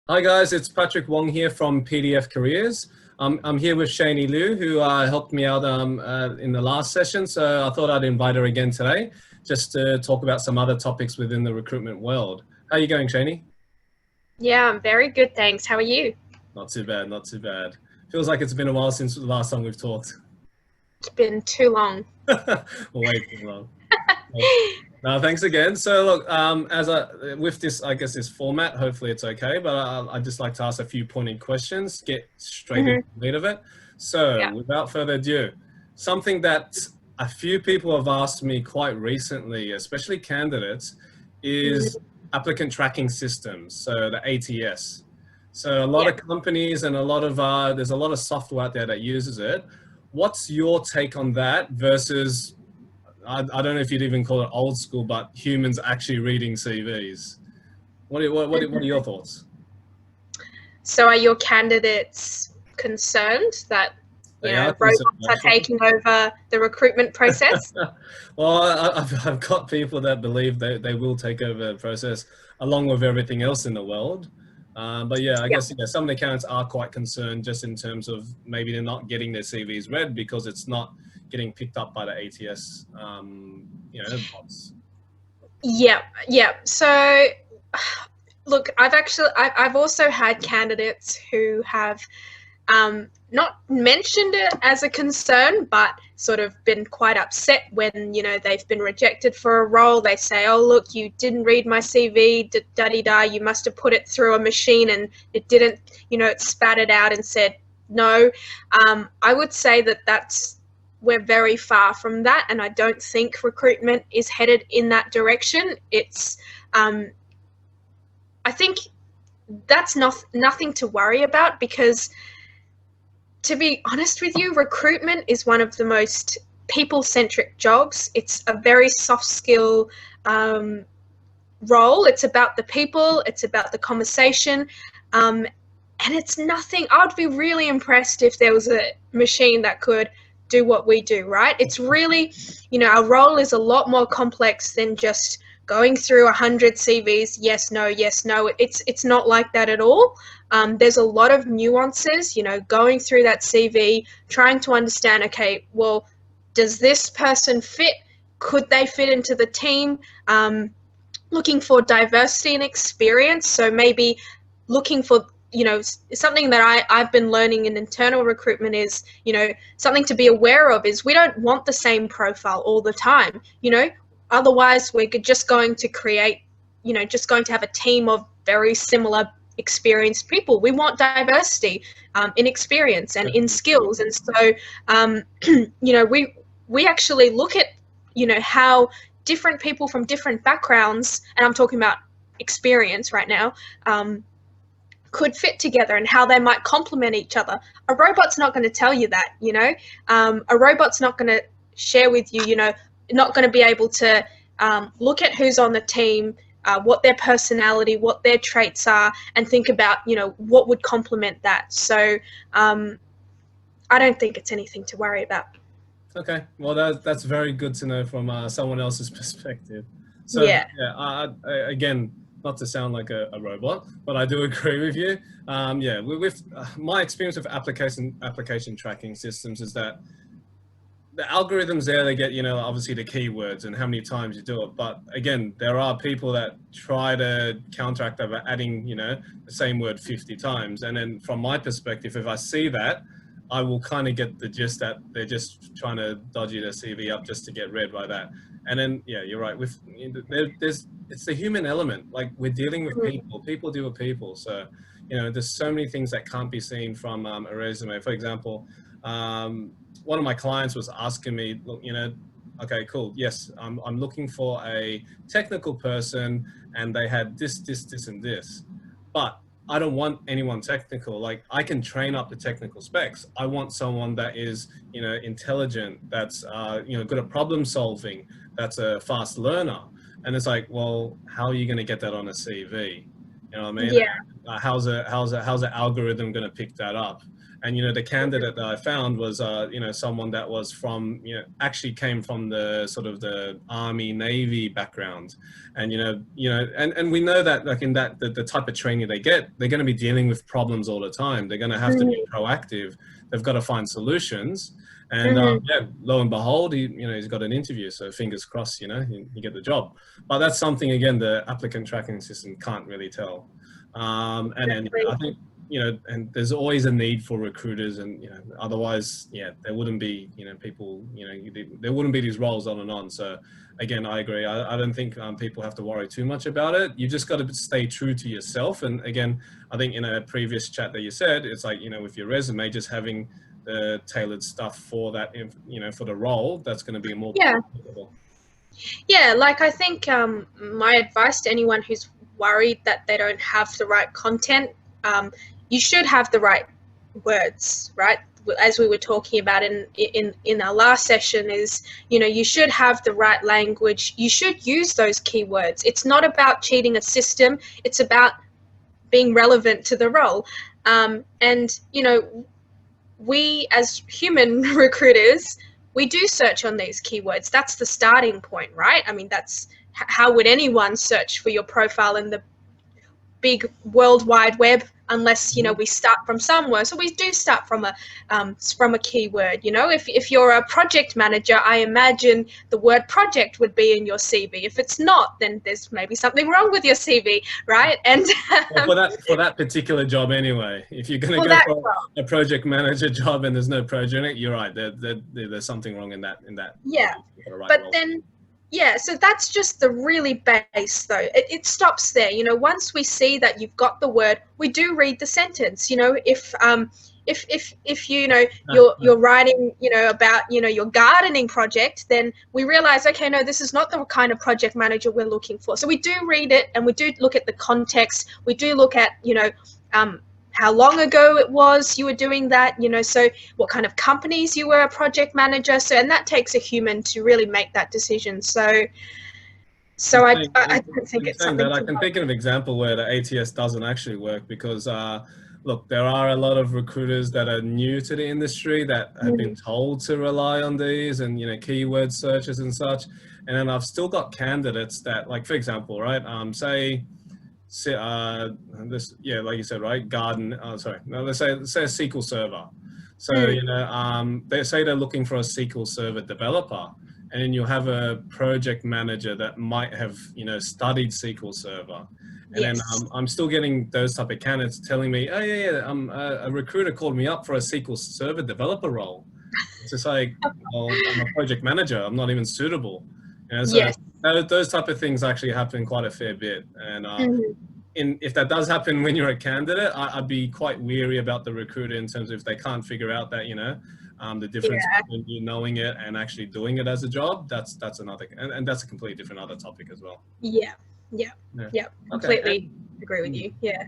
Hi guys, it's Patrick Wong here from PDF Careers. I'm here with Shayney Liu, who helped me out in the last session, so I thought I'd invite her again today, just to talk about some other topics within the recruitment world. How are you going, Shayney? Yeah, I'm very good, thanks. How are you? Not too bad, not too bad. Feels like it's been a while since the last time we've talked. It's been too long. Way too long. No, thanks again. So look, with this, I guess this format, hopefully it's okay, but I'd just like to ask a few pointed questions, get straight into hmm the meat of it. So Yeah. without further ado, something that a few people have asked me quite recently, especially candidates, is Mm, applicant tracking systems, so the ATS. So a lot yeah. of companies and there's a lot of software out there that uses it. What's your take on that versus I don't know if you'd even call it old school, but humans actually reading CVs. What are Mhm. your thoughts? So are your candidates concerned that, They are concerned, robots are actually. taking over the recruitment process? Well, I've got people that believe they will take over the process along with everything else in the world. But yeah, I Yeah. guess some of the candidates are quite concerned just in terms of maybe they're not getting their CVs read because it's not getting picked up by the ATS, bots. Yeah, yeah. So look, I've also had candidates who have not mentioned it as a concern, but sort of been quite upset when they've been rejected for a role. They say, "Oh, look, you didn't read my CV, da da da. You must have put it through a machine and it didn't, it spat it out and said no." I would say that we're very far from that, and I don't think recruitment is headed in that direction. Um, I think that's nothing to worry about because, to be honest with you, recruitment is one of the most people centric jobs. It's a very soft skill um, role. It's about the people, it's about the conversation. And it's nothing, I would be really impressed if there was a machine that could do what we do, right? It's really, our role is a lot more complex than just going through 100 CVs, yes, no, yes, no. It's not like that at all. There's a lot of nuances, going through that CV, trying to understand, okay, well, does this person fit? Could they fit into the team? Looking for diversity and experience. So maybe looking for, something that I've been learning in internal recruitment is, something to be aware of is we don't want the same profile all the time. Otherwise we're just going to create, just going to have a team of very similar experienced people. We want diversity in experience and in skills. And so, we actually look at, how different people from different backgrounds, and I'm talking about experience right now, could fit together and how they might complement each other. A robot's not going to tell you that, a robot's not going to share with you, not going to be able to look at who's on the team, what their personality, what their traits are, and think about, what would complement that. So I don't think it's anything to worry about. Okay, well that's very good to know from someone else's perspective. So Yeah. yeah, again, not to sound like a robot, but I do agree with you. Yeah, with my experience with application tracking systems is that the algorithms there, they get, obviously the keywords and how many times you do it. But again, there are people that try to counteract that by adding, the same word 50 times. And then from my perspective, if I see that, I will kind of get the gist that they're just trying to dodgy their CV up just to get read by that. And then, yeah, you're right. It's the human element. Like we're dealing with people. People deal with people. So, there's so many things that can't be seen from a resume. For example, one of my clients was asking me, look, okay, cool. Yes, I'm looking for a technical person and they had this, and this. But I don't want anyone technical. Like I can train up the technical specs. I want someone that is, intelligent, that's, good at problem solving, that's a fast learner. And it's like, well, how are you going to get that on a CV? You know what I mean? Yeah. How's an algorithm going to pick that up? And, the candidate that I found was, someone that was from, actually came from the sort of the Army, Navy background. And, and we know that, like, in that, the type of training they get, they're going to be dealing with problems all the time. They're going to have to be proactive. They've got to find solutions. And yeah, lo and behold, he's got an interview. So fingers crossed, you get the job. But that's something, again, the applicant tracking system can't really tell. And then I think, and there's always a need for recruiters, and otherwise, there wouldn't be people, there wouldn't be these roles on and on. So again, I agree. I don't think people have to worry too much about it. You just got to stay true to yourself. And again, I think in a previous chat that you said, it's like, with your resume, just having the tailored stuff for that, for the role, that's going to be more applicable. Yeah, like I think my advice to anyone who's worried that they don't have the right content, you should have the right words, right? As we were talking about in our last session, is you should have the right language. You should use those keywords. It's not about cheating a system. It's about being relevant to the role. And we as human recruiters, we do search on these keywords. That's the starting point, right? I mean, that's how would anyone search for your profile in the big World Wide Web unless we start from somewhere. So we do start from a keyword. If you're a project manager, I imagine the word project would be in your CV. If it's not, then there's maybe something wrong with your CV, right? And well, for that particular job anyway, if you're going to go for a project manager job and there's no project, you're right. There's something wrong in that. Yeah, right but role. then. Yeah, so that's just the really base, though. It stops there. Once we see that you've got the word, we do read the sentence. If you're writing about your gardening project, then we realize, okay, no, this is not the kind of project manager we're looking for. So we do read it, and we do look at the context. We do look at how long ago it was you were doing that, so what kind of companies you were a project manager. So, and that takes a human to really make that decision. So I don't think it's something. I can think of an example where the ATS doesn't actually work because, look, there are a lot of recruiters that are new to the industry that have been told to rely on these and, keyword searches and such. And then I've still got candidates that, like, for example, right, say, like you said, right, let's say a SQL server. So they say they're looking for a SQL server developer, and then you have a project manager that might have studied SQL server, and then I'm still getting those type of candidates telling me, oh a recruiter called me up for a SQL server developer role. It's just like, well, I'm a project manager, I'm not even suitable. So those type of things actually happen quite a fair bit. And if that does happen when you're a candidate, I'd be quite weary about the recruiter in terms of if they can't figure out that, the difference between you knowing it and actually doing it as a job. That's another, and that's a completely different other topic as well. Yeah. Completely agree with you. Yeah.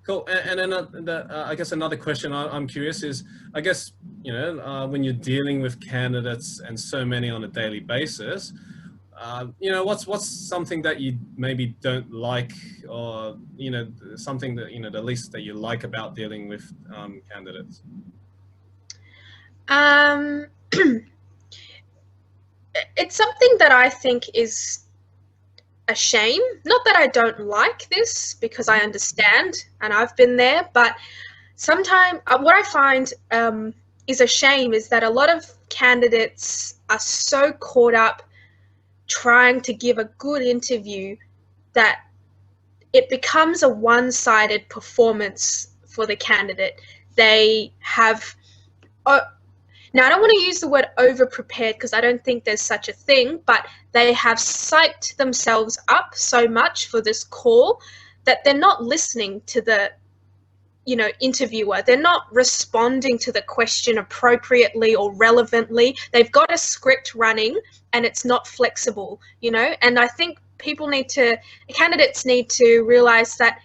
Cool. And then I guess another question I'm curious is, I guess, when you're dealing with candidates and so many on a daily basis, what's something that you maybe don't like, or, something that, the least that you like about dealing with candidates? It's something that I think is a shame. Not that I don't like this, because I understand and I've been there, but sometimes what I find is a shame is that a lot of candidates are so caught up trying to give a good interview that it becomes a one-sided performance for the candidate. They have, now I don't want to use the word over-prepared because I don't think there's such a thing, but they have psyched themselves up so much for this call that they're not listening to the interviewer. They're not responding to the question appropriately or relevantly. They've got a script running and it's not flexible, and I think candidates need to realize that,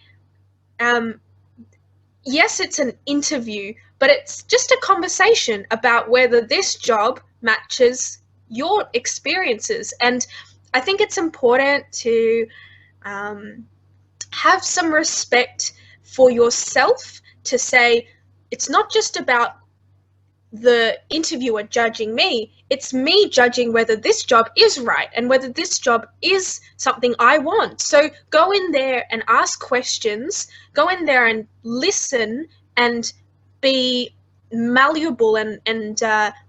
yes, it's an interview, but it's just a conversation about whether this job matches your experiences. And I think it's important to have some respect for yourself, to say it's not just about the interviewer judging me. It's me judging whether this job is right and whether this job is something I want. So go in there and ask questions, go in there and listen and be malleable and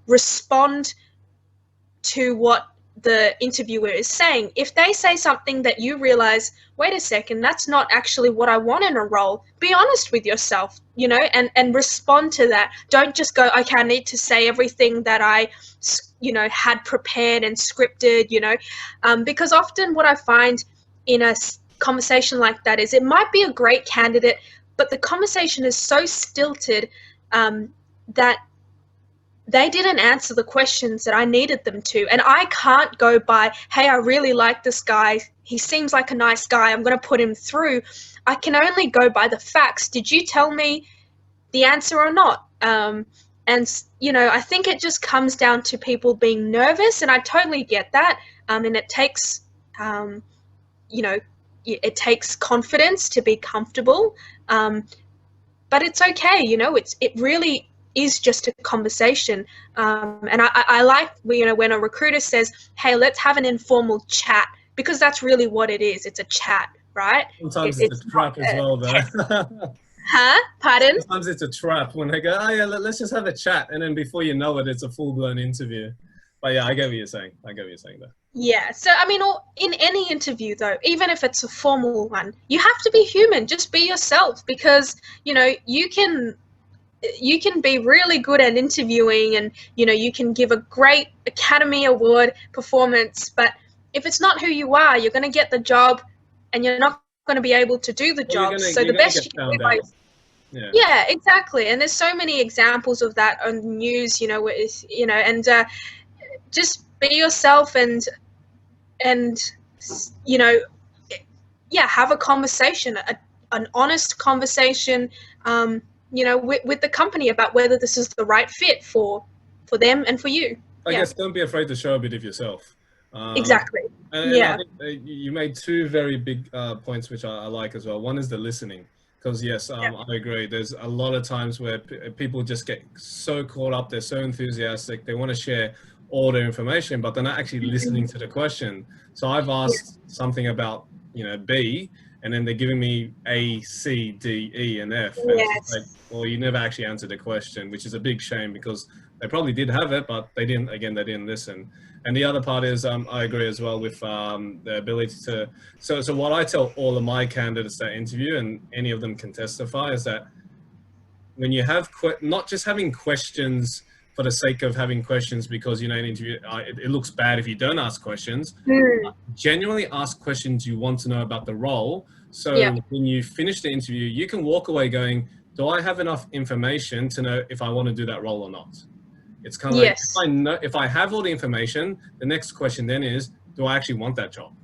respond to what the interviewer is saying. If they say something that you realize, wait a second, that's not actually what I want in a role, be honest with yourself, you know, and respond to that. Don't just go, okay, I need to say everything that I, you know, had prepared and scripted, you know, because often what I find in a conversation like that is it might be a great candidate, but the conversation is so stilted that they didn't answer the questions that I needed them to. And I can't go by, hey, I really like this guy. He seems like a nice guy. I'm going to put him through. I can only go by the facts. Did you tell me the answer or not? And, you know, I think it just comes down to people being nervous, and I totally get that. And it takes, you know, it takes confidence to be comfortable. But it's okay, you know, it really is just a conversation. And I like, you know, when a recruiter says, hey, let's have an informal chat, because that's really what it is. It's a chat, right? Sometimes it's a trap as well, though. Huh? Pardon? Sometimes it's a trap when they go, oh yeah, let's just have a chat. And then before you know it, it's a full-blown interview. But yeah, I get what you're saying. I get what you're saying there. Yeah. So, I mean, in any interview, though, even if it's a formal one, you have to be human. Just be yourself, because, you know, you can be really good at interviewing, and, you know, you can give a great Academy Award performance, but if it's not who you are, you're going to get the job and you're not going to be able to do the job. So the best you can do is, yeah, exactly. And there's so many examples of that on the news, you know, you know, and just be yourself and you know, yeah, have a conversation, an honest conversation, you know, with the company about whether this is the right fit for them and for you. I guess don't be afraid to show a bit of yourself. Exactly. And I think you made two very big points, which I like as well. One is the listening, because yes, I agree. There's a lot of times where people just get so caught up. They're so enthusiastic. They want to share all their information, but they're not actually listening to the question. So I've asked something about, you know, B, and then they're giving me A, C, D, E, and F. And it's like, well, you never actually answered the question, which is a big shame, because they probably did have it, but they didn't. Again, they didn't listen. And the other part is, I agree as well with the ability to. So what I tell all of my candidates that interview, and any of them can testify, is that when you have not just having questions for the sake of having questions, because, you know, in an interview, it looks bad if you don't ask questions. Genuinely ask questions you want to know about the role. So when you finish the interview, you can walk away going, do I have enough information to know if I want to do that role or not? It's kind of like, if I have all the information, the next question then is, do I actually want that job?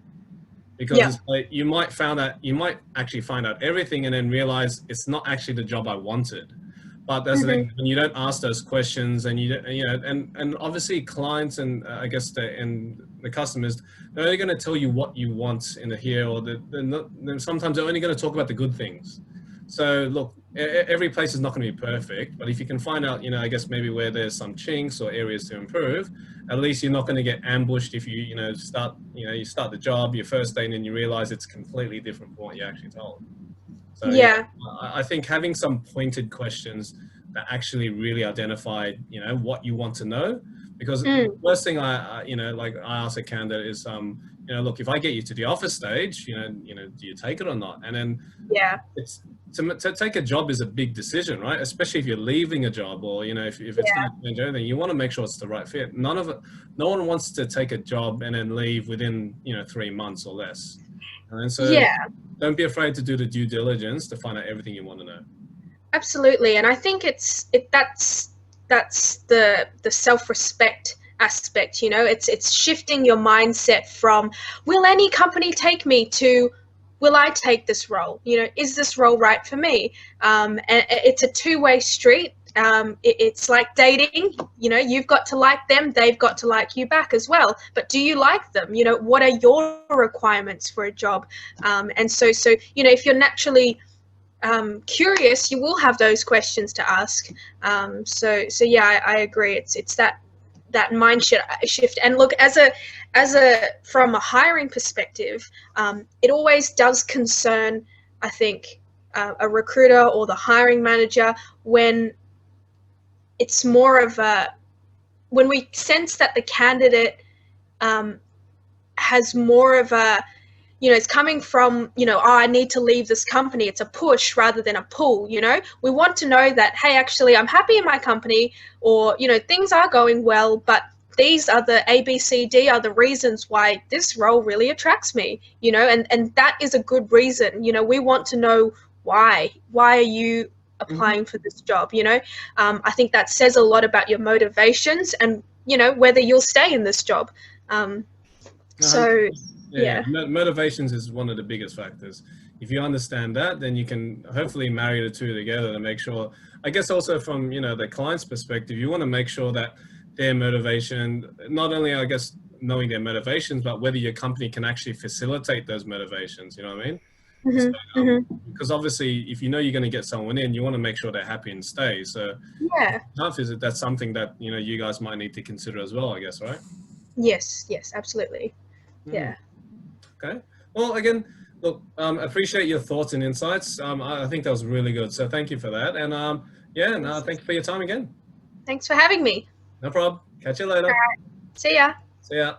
Because it's like, you might actually find out everything and then realize it's not actually the job I wanted. But that's the thing, when you don't ask those questions, and you know, and obviously clients and I guess the customers, they're only going to tell you what you want in the here, or sometimes they're only going to talk about the good things. So look, every place is not going to be perfect, but if you can find out, you know, I guess maybe where there's some chinks or areas to improve, at least you're not going to get ambushed if you start the job, your first day, and then you realize it's completely different from what you actually told. So I think having some pointed questions that actually really identify, you know, what you want to know, because the first thing I ask a candidate is, you know, look, if I get you to the offer stage, you know, do you take it or not? And then it's to take a job is a big decision, right? Especially if you're leaving a job, or, you know, if it's going to change everything, you want to make sure it's the right fit. No one wants to take a job and then leave within, you know, 3 months or less. And so don't be afraid to do the due diligence to find out everything you want to know. Absolutely. And I think that's the self-respect aspect, you know. It's shifting your mindset from, will any company take me, to, will I take this role? You know, is this role right for me? And it's a two-way street. It's like dating, you know, you've got to like them, they've got to like you back as well. But do you like them? You know, what are your requirements for a job? And so, you know, if you're naturally curious, you will have those questions to ask. So yeah, I agree. It's that mind shift. And look, as a from a hiring perspective, it always does concern, I think, a recruiter or the hiring manager when it's more of a, when we sense that the candidate has more of a, it's coming from, oh, I need to leave this company. It's a push rather than a pull, We want to know that, hey, actually, I'm happy in my company, or, things are going well, but these are the A, B, C, D are the reasons why this role really attracts me, and that is a good reason. We want to know why. Why are you applying for this job, I think that says a lot about your motivations and, whether you'll stay in this job. So, yeah. Motivations is one of the biggest factors. If you understand that, then you can hopefully marry the two together to make sure, I guess also from, the client's perspective, you want to make sure that their motivation, not only, I guess, knowing their motivations, but whether your company can actually facilitate those motivations, you know what I mean? Because obviously, if you know you're going to get someone in, you want to make sure they're happy and stay. So yeah, that's something that, you guys might need to consider as well, I guess, right? Yes, absolutely. Yeah. Okay. Well, again, look, appreciate your thoughts and insights. I think that was really good. So thank you for that. And thank you for your time again. Thanks for having me. No problem. Catch you later. All right. See ya. See ya.